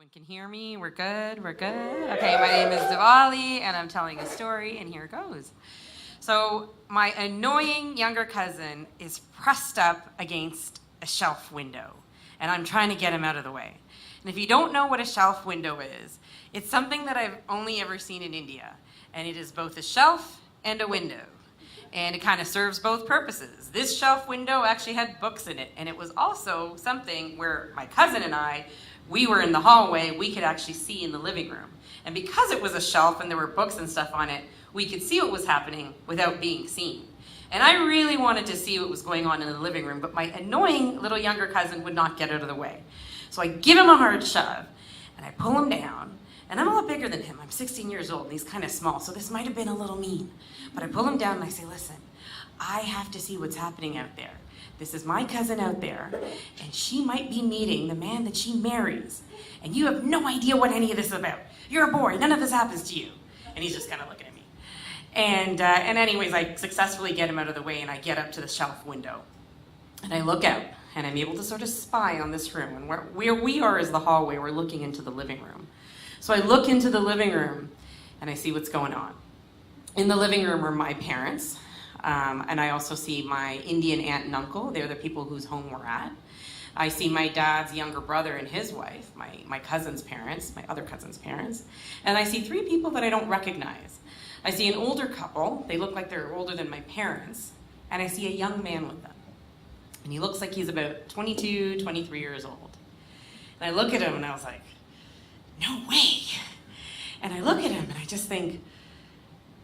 Everyone can hear me? We're good? We're good? Okay, my name is Diwali, and I'm telling a story, and here it goes. So, my annoying younger cousin is pressed up against a shelf window, and I'm trying to get him out of the way. And if you don't know what a shelf window is, it's something that I've only ever seen in India, and it is both a shelf and a window. And it kind of serves both purposes. This shelf window actually had books in it, and it was also something where my cousin and we were in the hallway, we could actually see in the living room. And because it was a shelf and there were books and stuff on it, we could see what was happening without being seen. And I really wanted to see what was going on in the living room, but my annoying little younger cousin would not get out of the way. So I give him a hard shove, and I pull him down, and I'm a lot bigger than him. I'm 16 years old, and he's kind of small, so this might have been a little mean. But I pull him down, and I say, listen, I have to see what's happening out there. This is my cousin out there, and she might be meeting the man that she marries. And you have no idea what any of this is about. You're a boy, none of this happens to you. And he's just kind of looking at me. And anyways, I successfully get him out of the way, and I get up to the shelf window. And I look out, and I'm able to sort of spy on this room. And where we are is the hallway. We're looking into the living room. So I look into the living room, and I see what's going on. In the living room are my parents. And I also see my Indian aunt and uncle. They're the people whose home we're at. I see my dad's younger brother and his wife, my cousin's parents, my other cousin's parents. And I see three people that I don't recognize. I see an older couple. They look like they're older than my parents. And I see a young man with them. And he looks like he's about 22, 23 years old. And I look at him and I was like, no way. And I look at him and I just think,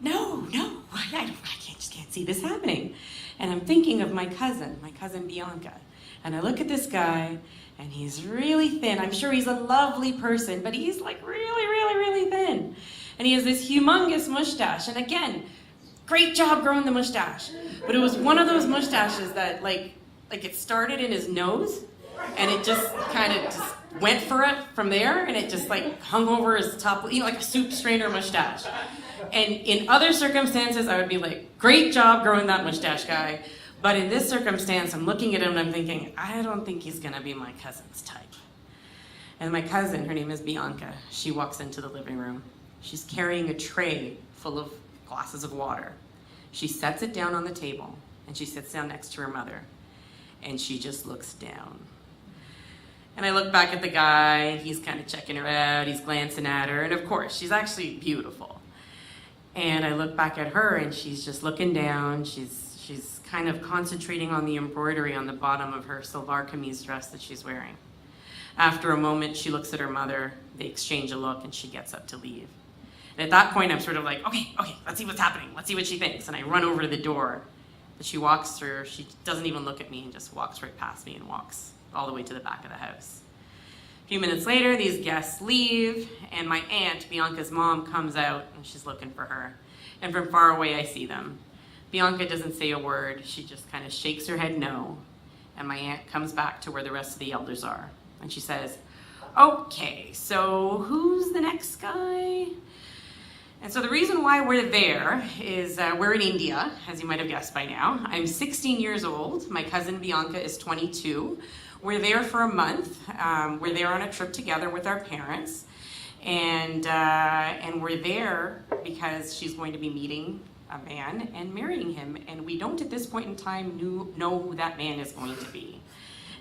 no, I just can't see this happening. And I'm thinking of my cousin Bianca. And I look at this guy, and he's really thin. I'm sure he's a lovely person, but he's like really thin. And he has this humongous mustache. And again, great job growing the mustache. But it was one of those mustaches that like it started in his nose, and it just kind of just went for it from there, and it just like hung over his top, like a soup strainer mustache. And in other circumstances, I would be like, great job growing that mustache, guy. But in this circumstance, I'm looking at him and I'm thinking, I don't think he's gonna be my cousin's type. And my cousin, her name is Bianca, she walks into the living room. She's carrying a tray full of glasses of water. She sets it down on the table, and she sits down next to her mother, and she just looks down. And I look back at the guy, he's kind of checking her out, he's glancing at her, and of course, she's actually beautiful. And I look back at her, and she's just looking down. She's kind of concentrating on the embroidery on the bottom of her salwar kameez dress that she's wearing. After a moment, she looks at her mother. They exchange a look, and she gets up to leave. And at that point, I'm sort of like, okay, let's see what's happening. Let's see what she thinks. And I run over to the door. But she walks through. She doesn't even look at me and just walks right past me and walks all the way to the back of the house. A few minutes later, these guests leave, and my aunt, Bianca's mom, comes out, and she's looking for her. And from far away, I see them. Bianca doesn't say a word. She just kind of shakes her head no. And my aunt comes back to where the rest of the elders are. And she says, okay, so who's the next guy? And so the reason why we're there is we're in India, as you might have guessed by now. I'm 16 years old. My cousin Bianca is 22. We're there for a month. We're there on a trip together with our parents. And we're there because she's going to be meeting a man and marrying him. And we don't at this point in time know who that man is going to be.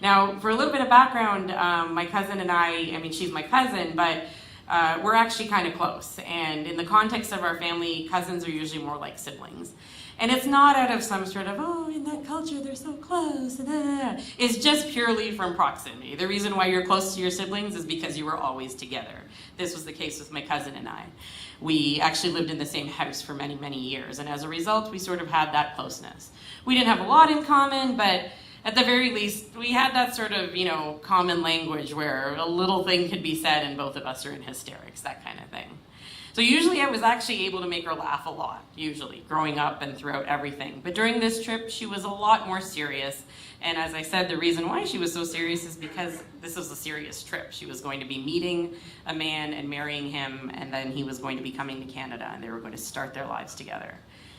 Now, for a little bit of background, my cousin and I mean, she's my cousin, but we're actually kind of close. And in the context of our family, cousins are usually more like siblings. And it's not out of some sort of, in that culture, they're so close. It's just purely from proximity. The reason why you're close to your siblings is because you were always together. This was the case with my cousin and I. We actually lived in the same house for many years. And as a result, we sort of had that closeness. We didn't have a lot in common, but at the very least, we had that sort of, common language where a little thing could be said and both of us are in hysterics, that kind of thing. So usually I was actually able to make her laugh a lot, usually, growing up and throughout everything. But during this trip, she was a lot more serious. And as I said, the reason why she was so serious is because this was a serious trip. She was going to be meeting a man and marrying him, and then he was going to be coming to Canada, and they were going to start their lives together.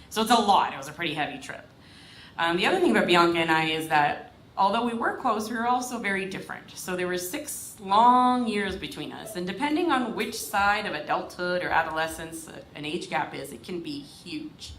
So it's a lot. It was a pretty heavy trip. The other thing about Bianca and I is that although we were close, we were also very different. So there were 6 long years between us, and depending on which side of adulthood or adolescence an age gap is, it can be huge.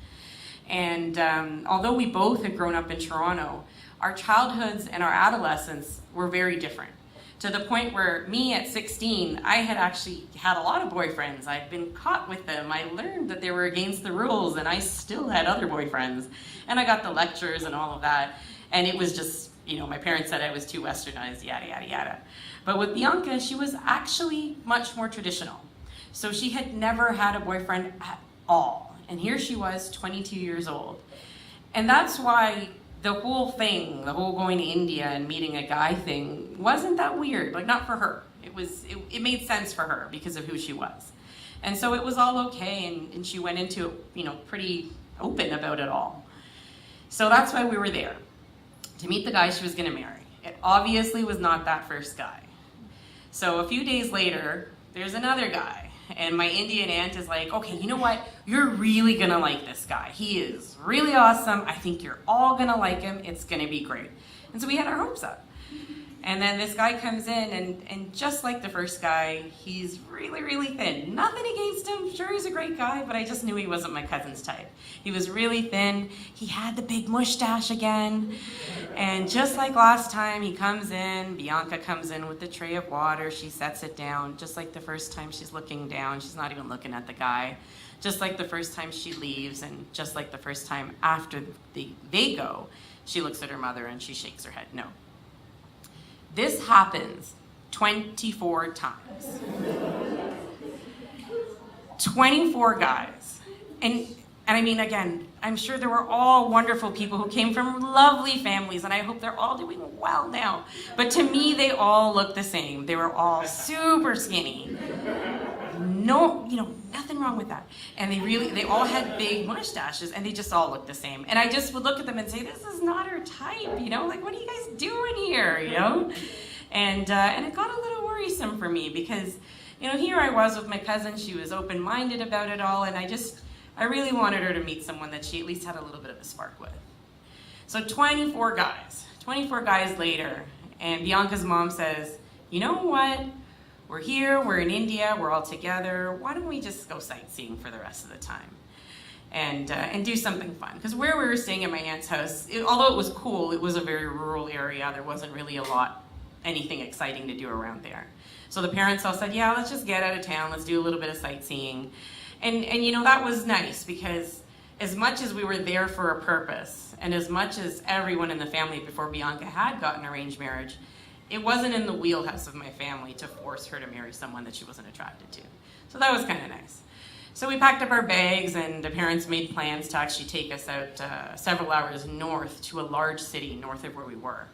And although we both had grown up in Toronto, our childhoods and our adolescence were very different. To the point where me at 16, I had actually had a lot of boyfriends. I'd been caught with them. I learned that they were against the rules, and I still had other boyfriends. And I got the lectures and all of that. And it was just, my parents said I was too westernized, yada, yada, yada. But with Bianca, she was actually much more traditional. So she had never had a boyfriend at all. And here she was, 22 years old. And that's why the whole thing, the whole going to India and meeting a guy thing wasn't that weird, like not for her. It made sense for her because of who she was. And so it was all okay, and she went into it, pretty open about it all. So that's why we were there, to meet the guy she was gonna marry. It obviously was not that first guy. So a few days later, there's another guy. And my Indian aunt is like, okay, you know what? You're really gonna like this guy. He is really awesome. I think you're all gonna like him. It's gonna be great. And so we had our hopes up. And then this guy comes in, and just like the first guy, he's really, really thin. Nothing against him. Sure, he's a great guy, but I just knew he wasn't my cousin's type. He was really thin. He had the big mustache again. And just like last time, he comes in. Bianca comes in with the tray of water. She sets it down. Just like the first time, she's looking down. She's not even looking at the guy. Just like the first time she leaves, and just like the first time after they go, she looks at her mother and she shakes her head no. This happens 24 times. 24 guys. And I mean, again, I'm sure there were all wonderful people who came from lovely families, and I hope they're all doing well now. But to me, they all look the same. They were all super skinny. No, nothing wrong with that. And they all had big mustaches, and they just all looked the same. And I just would look at them and say, this is not her type, like, what are you guys doing here, And it got a little worrisome for me because, here I was with my cousin. She was open-minded about it all, and I really wanted her to meet someone that she at least had a little bit of a spark with. So 24 guys later, and Bianca's mom says, you know what? We're here, we're in India, we're all together. Why don't we just go sightseeing for the rest of the time and do something fun? Because where we were staying at my aunt's house, although it was cool, it was a very rural area. There wasn't really anything exciting to do around there. So the parents all said, yeah, let's just get out of town. Let's do a little bit of sightseeing. And that was nice because as much as we were there for a purpose, and as much as everyone in the family before Bianca had gotten arranged marriage, it wasn't in the wheelhouse of my family to force her to marry someone that she wasn't attracted to. So that was kind of nice. So we packed up our bags, and the parents made plans to actually take us out several hours north to a large city north of where we were.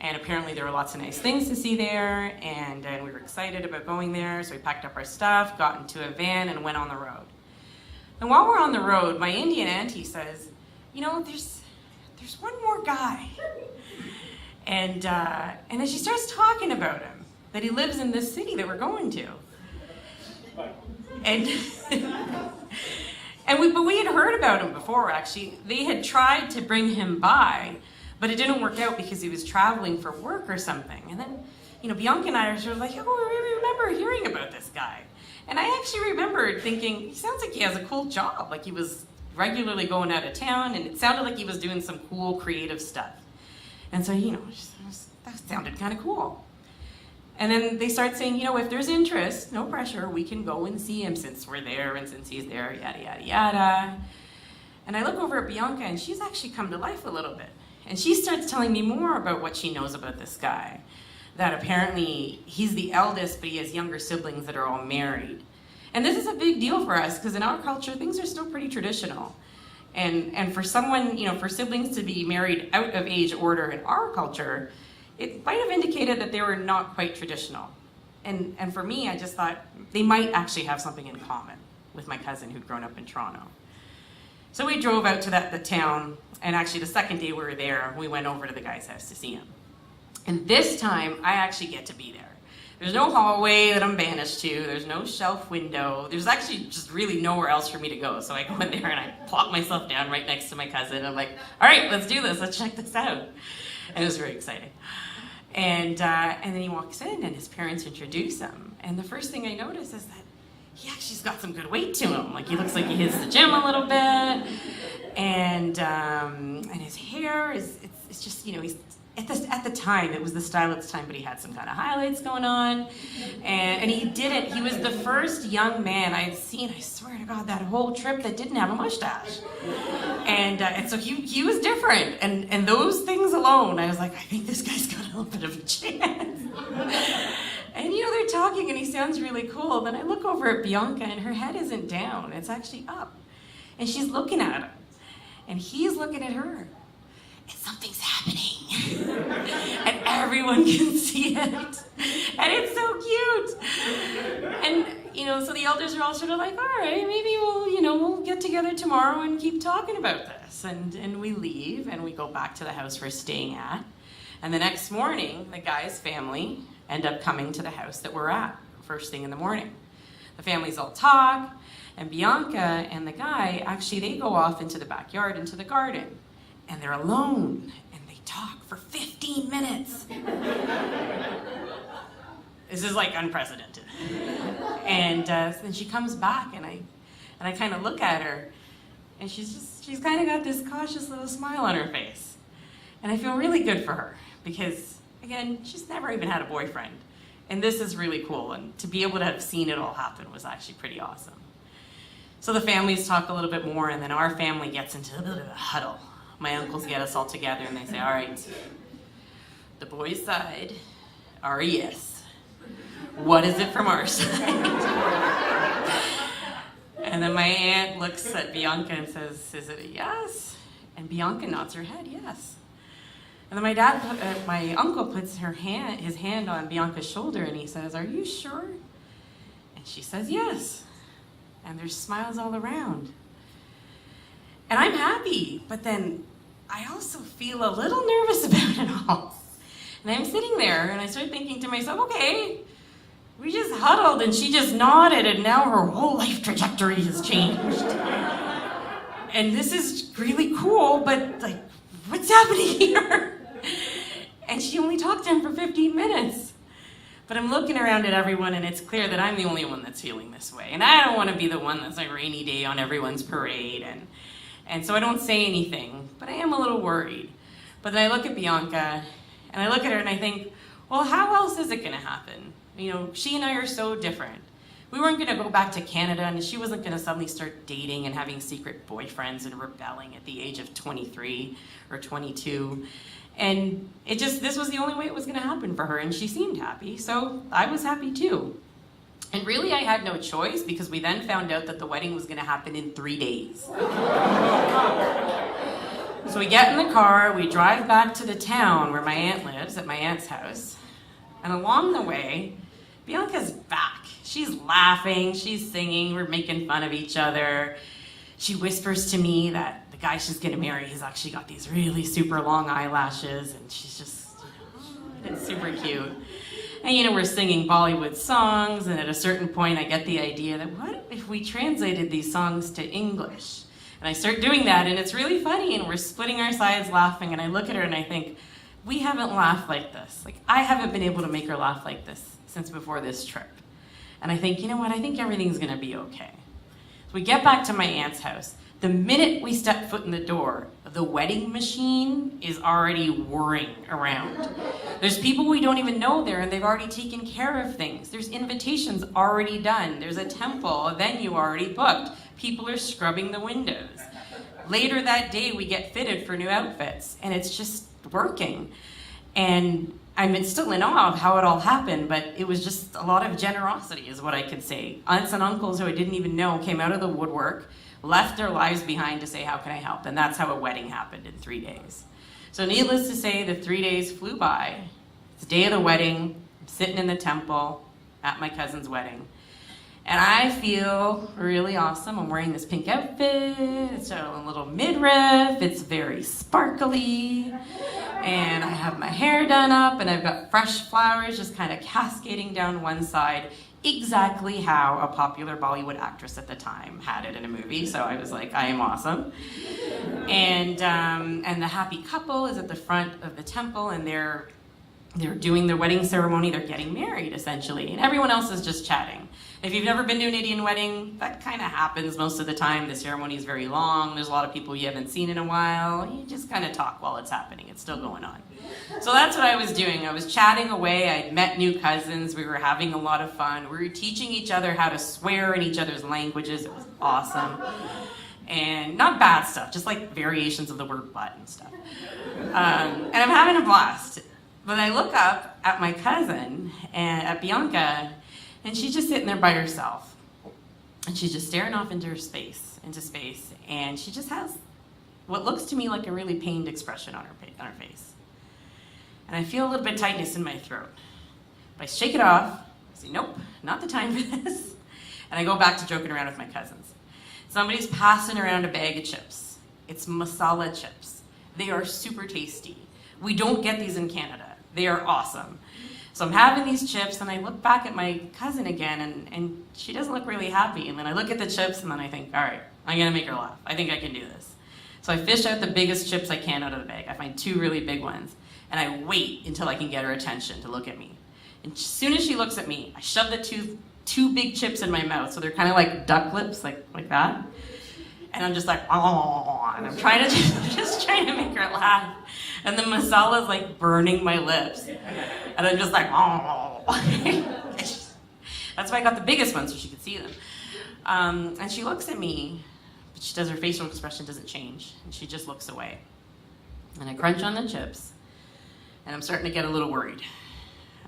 And apparently there were lots of nice things to see there, and we were excited about going there. So we packed up our stuff, got into a van, and went on the road. And while we're on the road, my Indian auntie says, there's one more guy. And then she starts talking about him, that he lives in this city that we're going to. And but we had heard about him before, actually. They had tried to bring him by, but it didn't work out because he was traveling for work or something. And then, Bianca and I are sort of like, oh, we remember hearing about this guy. And I actually remembered thinking, he sounds like he has a cool job. Like he was regularly going out of town, and it sounded like he was doing some cool creative stuff. And so, that sounded kind of cool. And then they start saying, if there's interest, no pressure, we can go and see him since we're there and since he's there, yada, yada, yada. And I look over at Bianca, and she's actually come to life a little bit. And she starts telling me more about what she knows about this guy. That apparently he's the eldest, but he has younger siblings that are all married. And this is a big deal for us, because in our culture, things are still pretty traditional. And for someone, for siblings to be married out of age order in our culture, it might have indicated that they were not quite traditional. And for me, I just thought they might actually have something in common with my cousin who'd grown up in Toronto. So we drove out to the town, and actually the second day we were there, we went over to the guy's house to see him. And this time, I actually get to be there. There's no hallway that I'm banished to. There's no shelf window. There's actually just really nowhere else for me to go. So I go in there and I plop myself down right next to my cousin. I'm like, all right, let's do this. Let's check this out. And it was very exciting. And then he walks in and his parents introduce him. And the first thing I notice is that he actually's got some good weight to him. Like he looks like he hits the gym a little bit. And his hair it's just, he's, at the time, it was the style at the time, but he had some kind of highlights going on. And he was the first young man I'd seen, I swear to God, that whole trip that didn't have a mustache. And so he was different. And those things alone, I was like, I think this guy's got a little bit of a chance. And they're talking and he sounds really cool. Then I look over at Bianca and her head isn't down, it's actually up. And she's looking at him. And he's looking at her. And something's happening. And everyone can see it. And it's so cute. And, so the elders are all sort of like, all right, maybe we'll get together tomorrow and keep talking about this. And we leave and we go back to the house we're staying at. And the next morning, the guy's family end up coming to the house that we're at, first thing in the morning. The families all talk, and Bianca and the guy, actually, they go off into the backyard, into the garden. And they're alone, and they talk for 15 minutes. This is like unprecedented. And then she comes back, and I kind of look at her, and she's kind of got this cautious little smile on her face. And I feel really good for her, because, again, she's never even had a boyfriend. And this is really cool, and to be able to have seen it all happen was actually pretty awesome. So the families talk a little bit more, and then our family gets into a bit of a huddle. My uncles get us all together and they say, all right, the boys' side are a yes. What is it from our side? And then my aunt looks at Bianca and says, is it a yes? And Bianca nods her head, yes. And then my uncle puts his hand on Bianca's shoulder and he says, are you sure? And she says, yes. And there's smiles all around. And I'm happy, but then I also feel a little nervous about it all. And I'm sitting there and I start thinking to myself, okay, we just huddled and she just nodded and now her whole life trajectory has changed. And this is really cool, but like, what's happening here? And she only talked to him for 15 minutes. But I'm looking around at everyone and it's clear that I'm the only one that's feeling this way. And I don't want to be the one that's like rainy day on everyone's parade. And so I don't say anything, but I am a little worried. But then I look at Bianca and I look at her and I think, well, how else is it going to happen? She and I are so different. We weren't going to go back to Canada and she wasn't going to suddenly start dating and having secret boyfriends and rebelling at the age of 23 or 22. And this was the only way it was going to happen for her, and she seemed happy, so I was happy too. And really, I had no choice, because we then found out that the wedding was going to happen in 3 days. So we get in the car, we drive back to the town where my aunt lives, at my aunt's house, and along the way, Bianca's back. She's laughing, she's singing, we're making fun of each other. She whispers to me that the guy she's going to marry has actually got these really super long eyelashes, and she's just, it's super cute. And we're singing Bollywood songs, and at a certain point I get the idea that what if we translated these songs to English? And I start doing that, and it's really funny, and we're splitting our sides laughing, and I look at her and I think, we haven't laughed like this. Like, I haven't been able to make her laugh like this since before this trip. And I think, you know what, I think everything's going to be okay. So we get back to my aunt's house. The minute we step foot in the door, the wedding machine is already whirring around. There's people we don't even know there, and they've already taken care of things. There's invitations already done. There's a temple, a venue already booked. People are scrubbing the windows. Later that day, we get fitted for new outfits, and it's just working. And I'm still in awe of how it all happened, but it was just a lot of generosity is what I could say. Aunts and uncles who I didn't even know came out of the woodwork, left their lives behind to say, how can I help? And that's how a wedding happened in 3 days. So needless to say, the 3 days flew by. It's the day of the wedding. I'm sitting in the temple at my cousin's wedding. And I feel really awesome. I'm wearing this pink outfit. It's a little midriff. It's very sparkly. And I have my hair done up, and I've got fresh flowers just kind of cascading down one side, exactly how a popular Bollywood actress at the time had it in a movie. So I was like, I am awesome. And the happy couple is at the front of the temple, and they're doing their wedding ceremony. They're getting married, essentially, and everyone else is just chatting. If you've never been to an Indian wedding, that kind of happens most of the time. The ceremony is very long. There's a lot of people you haven't seen in a while. You just kind of talk while it's happening. It's still going on. So that's what I was doing. I was chatting away. I'd met new cousins. We were having a lot of fun. We were teaching each other how to swear in each other's languages. It was awesome. And not bad stuff, just like variations of the word butt and stuff. And I'm having a blast. But I look up at my cousin, and at Bianca, and she's just sitting there by herself. And she's just staring off into space. And she just has what looks to me like a really pained expression on her face. And I feel a little bit of tightness in my throat. But I shake it off. I say, nope, not the time for this. And I go back to joking around with my cousins. Somebody's passing around a bag of chips. It's masala chips. They are super tasty. We don't get these in Canada. They are awesome. So I'm having these chips, and I look back at my cousin again, and she doesn't look really happy. And then I look at the chips, and then I think, all right, I'm going to make her laugh. I think I can do this. So I fish out the biggest chips I can out of the bag. I find 2 really big ones, and I wait until I can get her attention to look at me. And as soon as she looks at me, I shove the two big chips in my mouth, so they're kind of like duck lips, like that. And I'm just like, oh, and I'm trying to just trying to make her laugh. And the masala is like burning my lips. And I'm just like, oh. That's why I got the biggest one so she could see them. And she looks at me, but her facial expression doesn't change. And she just looks away. And I crunch on the chips, and I'm starting to get a little worried.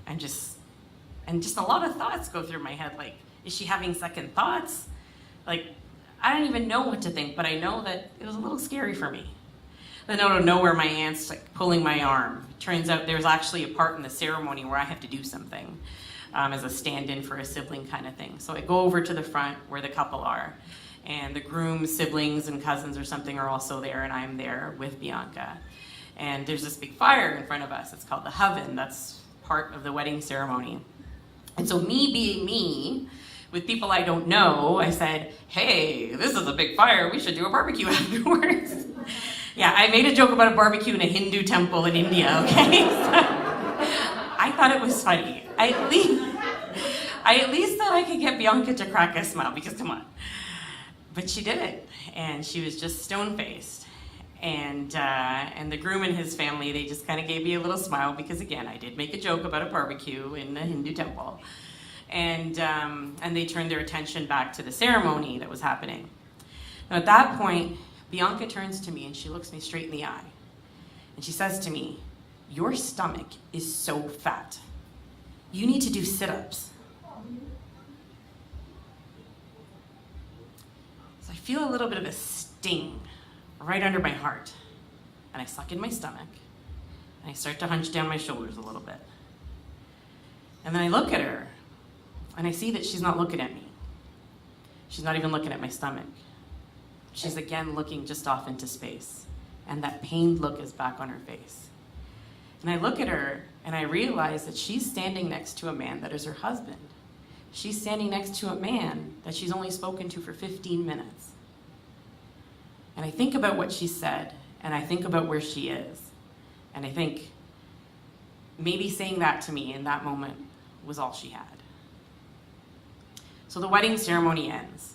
And just a lot of thoughts go through my head, like, is she having second thoughts? Like, I don't even know what to think, but I know that it was a little scary for me. Then out of nowhere, my aunt's like pulling my arm. Turns out there's actually a part in the ceremony where I have to do something as a stand-in for a sibling kind of thing. So I go over to the front where the couple are, and the groom's siblings and cousins or something are also there, and I'm there with Bianca. And there's this big fire in front of us. It's called the oven. That's part of the wedding ceremony. And so me being me, with people I don't know, I said, hey, this is a big fire. We should do a barbecue afterwards. Yeah, I made a joke about a barbecue in a Hindu temple in India, okay? So, I thought it was funny. I at least thought I could get Bianca to crack a smile, because come on. But she didn't, and she was just stone-faced. And the groom and his family, they just kind of gave me a little smile, because again, I did make a joke about a barbecue in a Hindu temple. And they turned their attention back to the ceremony that was happening. Now at that point, Bianca turns to me and she looks me straight in the eye. And she says to me, your stomach is so fat. You need to do sit-ups. So I feel a little bit of a sting right under my heart. And I suck in my stomach. And I start to hunch down my shoulders a little bit. And then I look at her, and I see that she's not looking at me. She's not even looking at my stomach. She's again looking just off into space. And that pained look is back on her face. And I look at her, and I realize that she's standing next to a man that is her husband. She's standing next to a man that she's only spoken to for 15 minutes. And I think about what she said, and I think about where she is. And I think maybe saying that to me in that moment was all she had. So the wedding ceremony ends.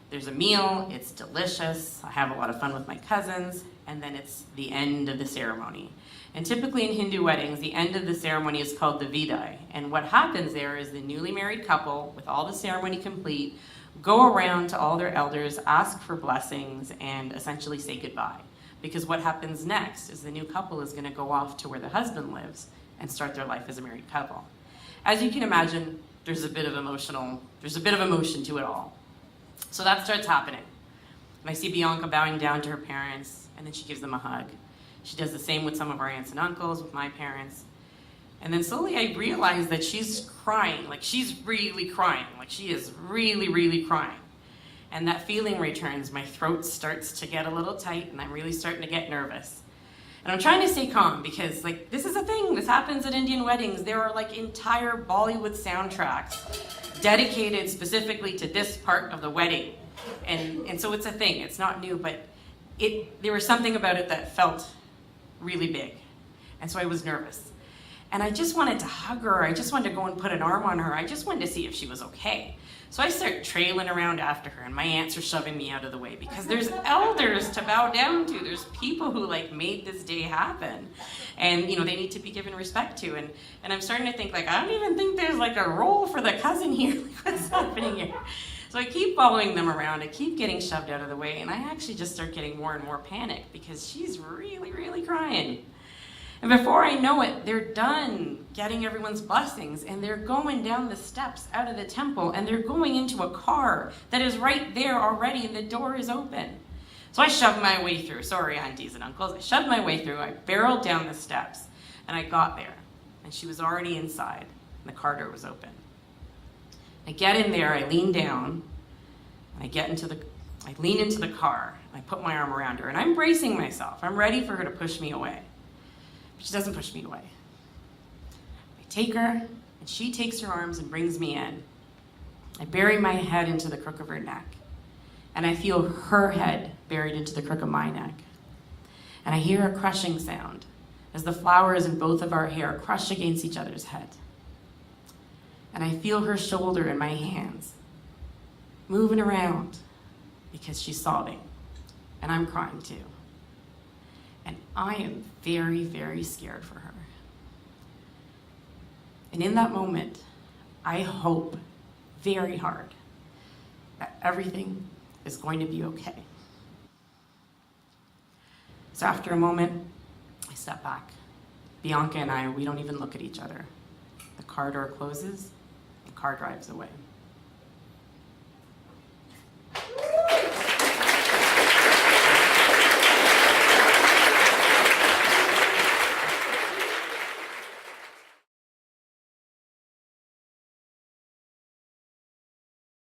There's a meal, it's delicious, I have a lot of fun with my cousins, and then it's the end of the ceremony. And typically in Hindu weddings, the end of the ceremony is called the Vidai. And what happens there is the newly married couple, with all the ceremony complete, go around to all their elders, ask for blessings, and essentially say goodbye. Because what happens next is the new couple is going to go off to where the husband lives and start their life as a married couple. As you can imagine, there's a bit of emotion to it all. So that starts happening. And I see Bianca bowing down to her parents, and then she gives them a hug. She does the same with some of our aunts and uncles, with my parents. And then slowly I realized that she's crying, like she's really crying, like she is really, really crying. And that feeling returns, my throat starts to get a little tight and I'm really starting to get nervous. And I'm trying to stay calm because like this is a thing, this happens at Indian weddings. There are like entire Bollywood soundtracks dedicated specifically to this part of the wedding. And so it's a thing, it's not new, but there was something about it that felt really big. And so I was nervous. And I just wanted to hug her, I just wanted to go and put an arm on her, I just wanted to see if she was okay. So I start trailing around after her, and my aunts are shoving me out of the way because there's elders to bow down to. There's people who like made this day happen, and you know they need to be given respect to. And I'm starting to think like I don't even think there's like a role for the cousin here. Like, what's happening here? So I keep following them around. I keep getting shoved out of the way, and I actually just start getting more and more panicked because she's really, really crying. And before I know it, they're done getting everyone's blessings and they're going down the steps out of the temple and they're going into a car that is right there already and the door is open. So I shoved my way through. Sorry, aunties and uncles. I shoved my way through. I barreled down the steps and I got there and she was already inside and the car door was open. I get in there, I lean down, and I lean into the car and I put my arm around her and I'm bracing myself. I'm ready for her to push me away. She doesn't push me away. I take her, and she takes her arms and brings me in. I bury my head into the crook of her neck, and I feel her head buried into the crook of my neck. And I hear a crushing sound as the flowers in both of our hair crush against each other's head. And I feel her shoulder in my hands, moving around because she's sobbing, and I'm crying too. And I am very, very scared for her. And in that moment, I hope very hard that everything is going to be okay. So after a moment, I step back. Bianca and I, we don't even look at each other. The car door closes, the car drives away.